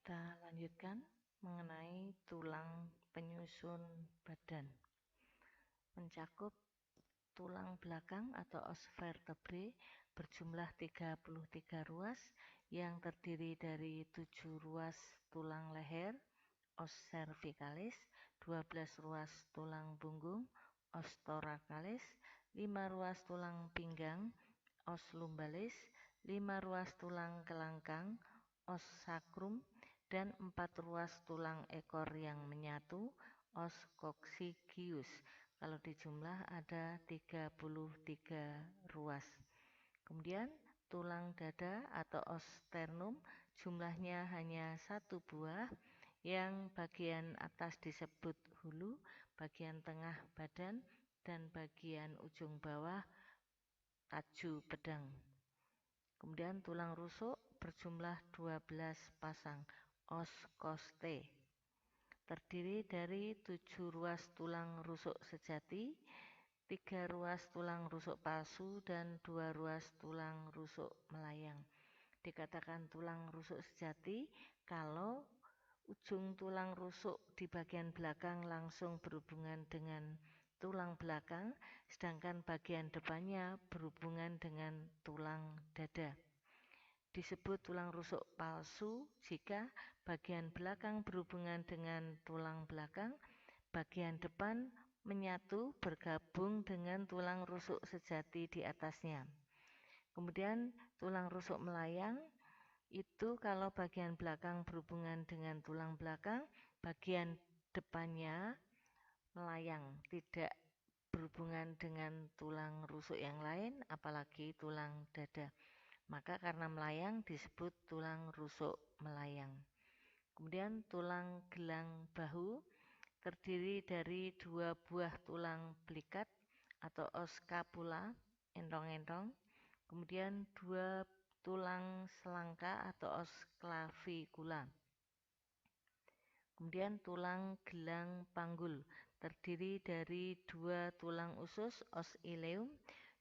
Kita lanjutkan mengenai tulang penyusun badan. Mencakup tulang belakang atau os vertebrae berjumlah 33 ruas yang terdiri dari 7 ruas tulang leher, os cervicalis, 12 ruas tulang punggung, os thoracalis, 5 ruas tulang pinggang, os lumbalis, 5 ruas tulang kelangkang, os sacrum, dan 4 ruas tulang ekor yang menyatu, os coccygeus. Kalau dijumlah ada 33 ruas. Kemudian tulang dada atau os sternum jumlahnya hanya 1 buah, yang bagian atas disebut hulu, bagian tengah badan, dan bagian ujung bawah taju pedang. Kemudian tulang rusuk berjumlah 12 pasang, os costae. Terdiri dari 7 ruas tulang rusuk sejati, 3 ruas tulang rusuk palsu, dan 2 ruas tulang rusuk melayang. Dikatakan tulang rusuk sejati kalau ujung tulang rusuk di bagian belakang langsung berhubungan dengan tulang belakang, sedangkan bagian depannya berhubungan dengan tulang dada. Disebut tulang rusuk palsu jika bagian belakang berhubungan dengan tulang belakang, bagian depan menyatu bergabung dengan tulang rusuk sejati di atasnya. Kemudian tulang rusuk melayang itu kalau bagian belakang berhubungan dengan tulang belakang, bagian depannya melayang, tidak berhubungan dengan tulang rusuk yang lain, apalagi tulang dada. Maka karena melayang disebut tulang rusuk melayang. Kemudian tulang gelang bahu terdiri dari 2 buah tulang belikat atau os scapula, entong-entong. Kemudian 2 tulang selangka atau os clavicula. Kemudian tulang gelang panggul terdiri dari 2 tulang usus, os ileum,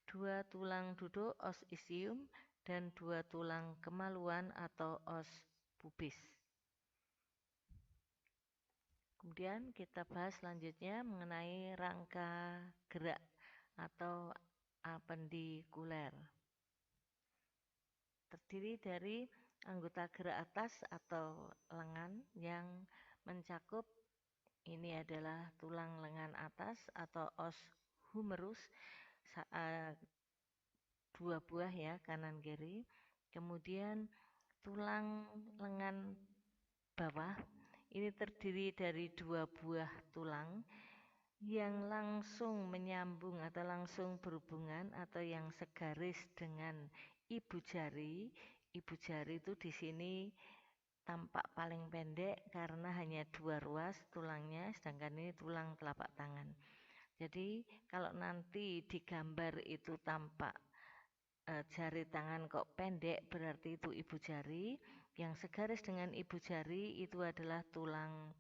2 tulang duduk, os ischium, dan 2 tulang kemaluan atau os pubis. Kemudian kita bahas selanjutnya mengenai rangka gerak atau apendikuler. Terdiri dari anggota gerak atas atau lengan yang mencakup, ini adalah tulang lengan atas atau os humerus, 2 buah ya, kanan kiri. Kemudian tulang lengan bawah ini terdiri dari 2 buah tulang yang langsung menyambung atau langsung berhubungan atau yang segaris dengan ibu jari. Ibu jari itu di sini tampak paling pendek karena hanya 2 ruas tulangnya, sedangkan ini tulang telapak tangan. Jadi kalau nanti digambar itu tampak jari tangan kok pendek, berarti itu ibu jari. Yang segaris dengan ibu jari itu adalah tulang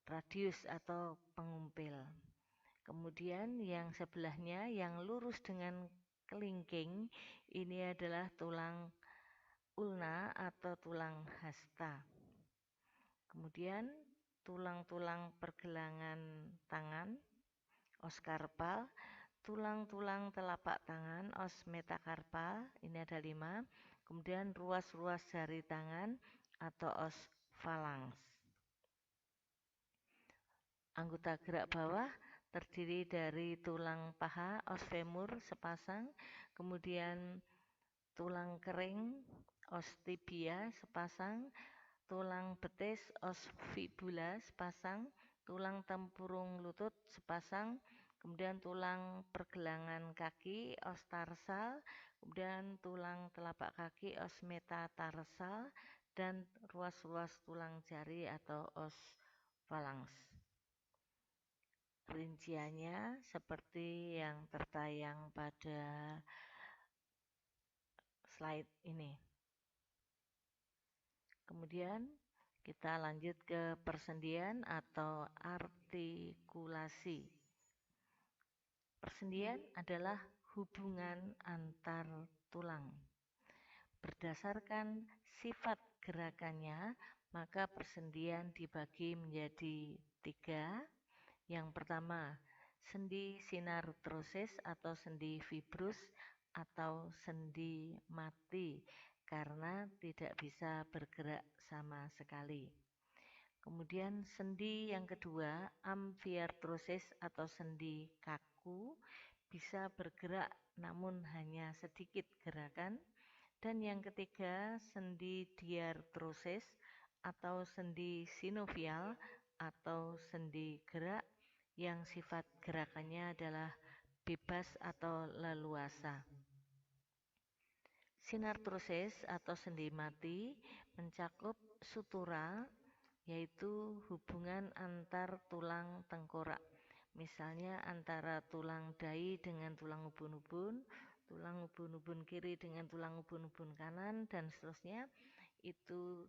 radius atau pengumpil. Kemudian yang sebelahnya yang lurus dengan kelingking ini adalah tulang ulna atau tulang hasta. Kemudian tulang-tulang pergelangan tangan, os carpal, tulang-tulang telapak tangan, os metacarpal, ini ada 5. Kemudian ruas-ruas jari tangan atau os phalanx. Anggota gerak bawah terdiri dari tulang paha, os femur sepasang, kemudian tulang kering, os tibia sepasang, tulang betis, os fibula sepasang, tulang tempurung lutut sepasang, kemudian tulang pergelangan kaki, os tarsal, kemudian tulang telapak kaki, os metatarsal, dan ruas-ruas tulang jari atau os phalanx. Rinciannya seperti yang tertayang pada slide ini. Kemudian kita lanjut ke persendian atau artikulasi. Persendian adalah hubungan antar tulang. Berdasarkan sifat gerakannya, maka persendian dibagi menjadi 3. Yang pertama, sendi sinartrosis atau sendi fibrus atau sendi mati karena tidak bisa bergerak sama sekali. Kemudian sendi yang kedua, amfiartrosis atau sendi kaku, bisa bergerak namun hanya sedikit gerakan. Dan yang ketiga, sendi diartrosis atau sendi sinovial atau sendi gerak yang sifat gerakannya adalah bebas atau leluasa. Sinartrosis atau sendi mati mencakup sutura, yaitu hubungan antar tulang tengkorak. Misalnya antara tulang dahi dengan tulang ubun-ubun, tulang ubun-ubun kiri dengan tulang ubun-ubun kanan, dan seterusnya. Itu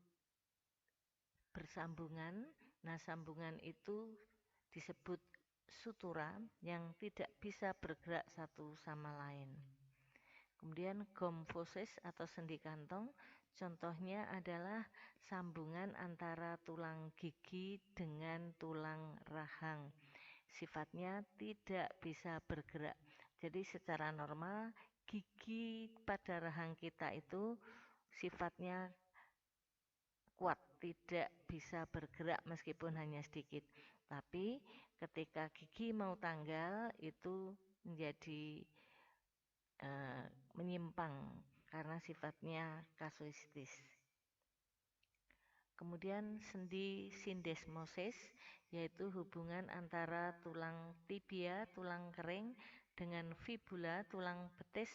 bersambungan. Nah, sambungan itu disebut sutura yang tidak bisa bergerak satu sama lain. Kemudian gomfosis atau sendi kantong, contohnya adalah sambungan antara tulang gigi dengan tulang rahang. Sifatnya tidak bisa bergerak. Jadi secara normal gigi pada rahang kita itu sifatnya kuat, tidak bisa bergerak meskipun hanya sedikit. Tapi ketika gigi mau tanggal itu menjadi menyimpang karena sifatnya kasuistis. Kemudian sendi sindesmosis, yaitu hubungan antara tulang tibia, tulang kering, dengan fibula, tulang betis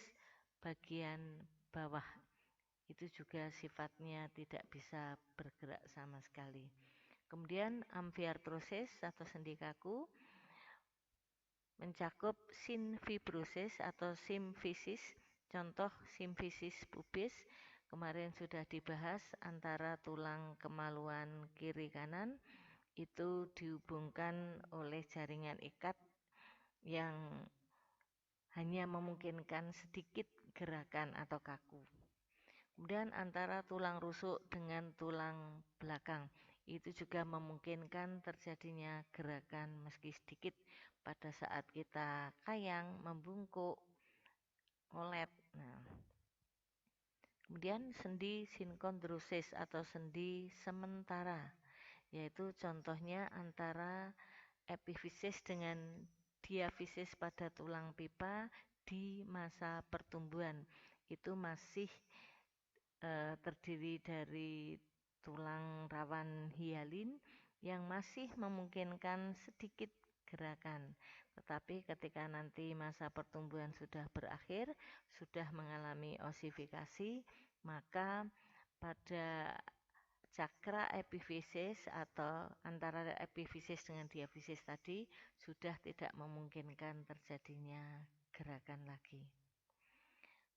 bagian bawah. Itu juga sifatnya tidak bisa bergerak sama sekali. Kemudian amfiartrosis atau sendi kaku mencakup sinfibrosis atau simfisis. Contoh simfisis pubis kemarin sudah dibahas antara tulang kemaluan kiri kanan, itu dihubungkan oleh jaringan ikat yang hanya memungkinkan sedikit gerakan atau kaku. Kemudian antara tulang rusuk dengan tulang belakang, itu juga memungkinkan terjadinya gerakan meski sedikit pada saat kita kayang, membungkuk, ngolet. Nah, kemudian sendi sinkondrosis atau sendi sementara, yaitu contohnya antara epifisis dengan diafisis pada tulang pipa di masa pertumbuhan. Itu masih terdiri dari tulang rawan hialin yang masih memungkinkan sedikit gerakan. Tetapi ketika nanti masa pertumbuhan sudah berakhir, sudah mengalami osifikasi, maka pada cakra epifisis atau antara epifisis dengan diafisis tadi sudah tidak memungkinkan terjadinya gerakan lagi.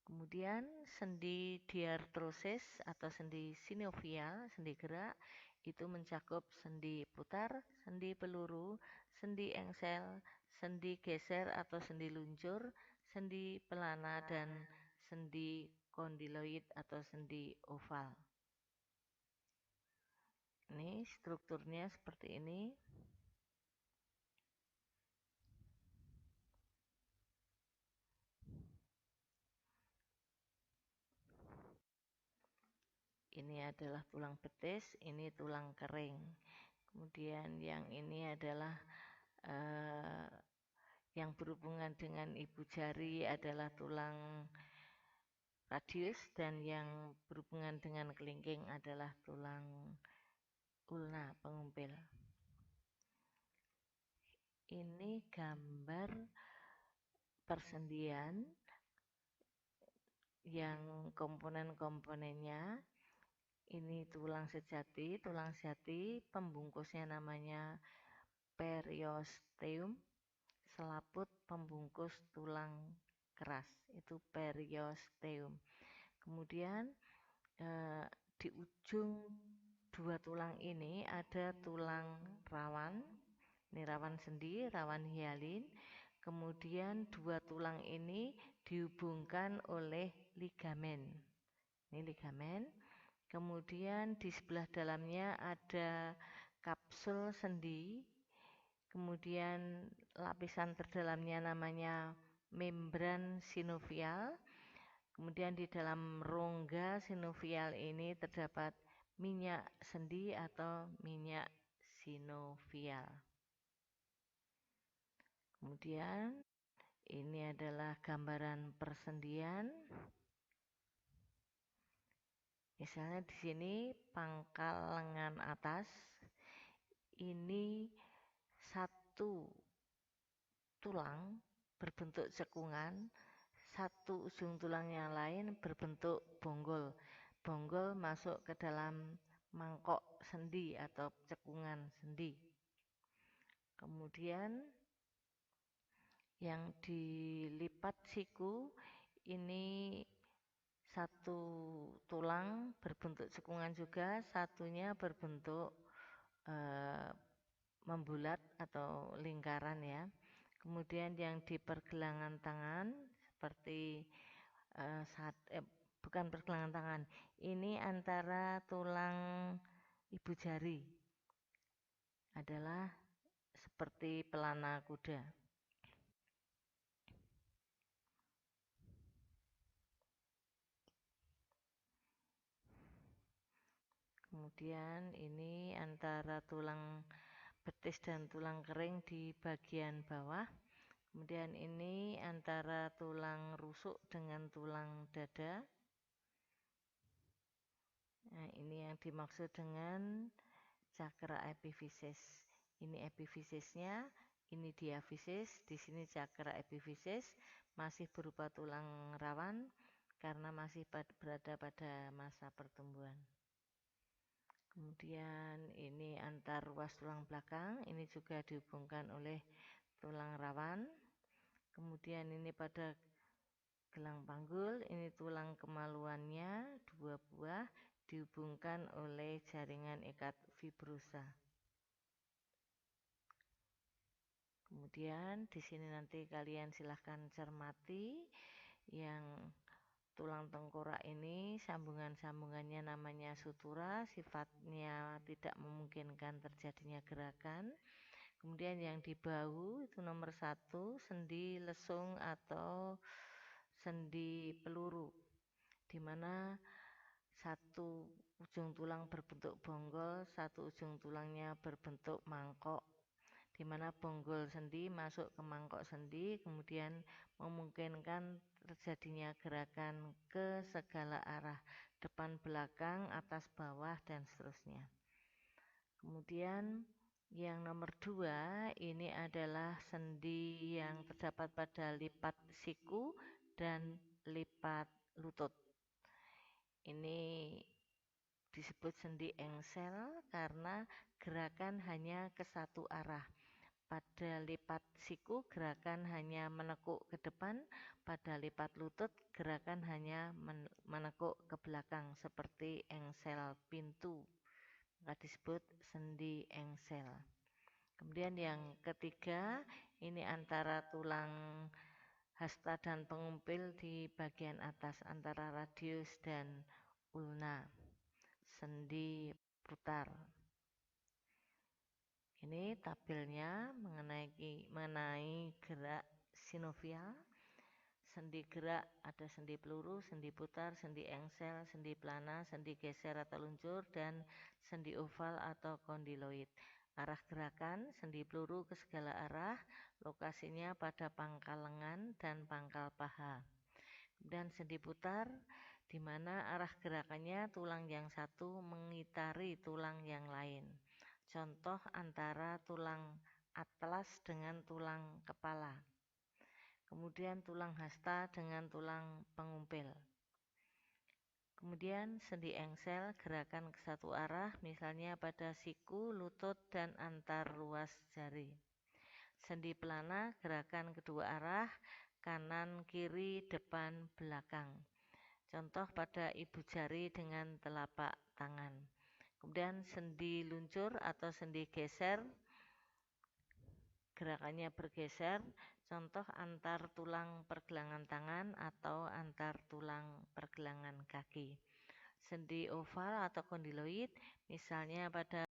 Kemudian sendi diartrosis atau sendi sinovial, sendi gerak, itu mencakup sendi putar, sendi peluru, sendi engsel, sendi geser atau sendi luncur, sendi pelana, dan sendi kondiloid atau sendi oval. Ini strukturnya seperti ini. Ini adalah tulang betis, ini tulang kering. Kemudian yang ini adalah yang berhubungan dengan ibu jari adalah tulang radius, dan yang berhubungan dengan kelingking adalah tulang ulna, pengumpil. Ini gambar persendian yang komponen-komponennya. Ini tulang sejati, pembungkusnya namanya periosteum, selaput pembungkus tulang keras, itu periosteum. Kemudian di ujung dua tulang ini ada tulang rawan, ini rawan sendi, rawan hialin. Kemudian dua tulang ini dihubungkan oleh ligamen. Ini ligamen. Kemudian di sebelah dalamnya ada kapsul sendi. Kemudian lapisan terdalamnya namanya membran sinovial. Kemudian di dalam rongga sinovial ini terdapat minyak sendi atau minyak sinovial. Kemudian ini adalah gambaran persendian. Misalnya di sini pangkal lengan atas ini satu tulang berbentuk cekungan, satu ujung tulang yang lain berbentuk bonggol. Bonggol masuk ke dalam mangkok sendi atau cekungan sendi. Kemudian yang dilipat siku ini satu tulang berbentuk cekungan juga, satunya berbentuk membulat atau lingkaran ya. Kemudian yang di pergelangan tangan seperti bukan pergelangan tangan, ini antara tulang ibu jari adalah seperti pelana kuda. Kemudian ini antara tulang betis dan tulang kering di bagian bawah. Kemudian ini antara tulang rusuk dengan tulang dada. Nah, ini yang dimaksud dengan cakra epifisis. Ini epifisisnya, ini diafisis, di sini cakra epifisis masih berupa tulang rawan karena masih berada pada masa pertumbuhan. Kemudian ini antar ruas tulang belakang, ini juga dihubungkan oleh tulang rawan. Kemudian ini pada gelang panggul, ini tulang kemaluannya, 2 buah dihubungkan oleh jaringan ikat fibrosa. Kemudian di sini nanti kalian silahkan cermati yang tulang tengkorak ini sambungan-sambungannya namanya sutura, sifatnya tidak memungkinkan terjadinya gerakan. Kemudian yang di bahu itu nomor 1 sendi lesung atau sendi peluru, di mana satu ujung tulang berbentuk bonggol, satu ujung tulangnya berbentuk mangkok, di mana bonggol sendi masuk ke mangkok sendi, kemudian memungkinkan terjadinya gerakan ke segala arah, depan belakang, atas bawah, dan seterusnya. Kemudian yang nomor 2 ini adalah sendi yang terdapat pada lipat siku dan lipat lutut. Ini disebut sendi engsel karena gerakan hanya ke satu arah. Pada lipat siku gerakan hanya menekuk ke depan, pada lipat lutut gerakan hanya menekuk ke belakang seperti engsel pintu. Maka disebut sendi engsel. Kemudian yang ketiga, ini antara tulang hasta dan pengumpil di bagian atas antara radius dan ulna, sendi putar. Ini tabelnya mengenai gerak sinovial. Sendi gerak ada sendi peluru, sendi putar, sendi engsel, sendi plana, sendi geser atau luncur, dan sendi oval atau kondiloid. Arah gerakan sendi peluru ke segala arah, lokasinya pada pangkal lengan dan pangkal paha. Dan sendi putar, di mana arah gerakannya tulang yang satu mengitari tulang yang lain. Contoh antara tulang atlas dengan tulang kepala. Kemudian tulang hasta dengan tulang pengumpil. Kemudian sendi engsel gerakan ke satu arah, misalnya pada siku, lutut, dan antar ruas jari. Sendi pelana gerakan kedua arah, kanan, kiri, depan, belakang. Contoh pada ibu jari dengan telapak tangan. Kemudian sendi luncur atau sendi geser, gerakannya bergeser, contoh antar tulang pergelangan tangan atau antar tulang pergelangan kaki. sendi oval atau kondiloid, misalnya pada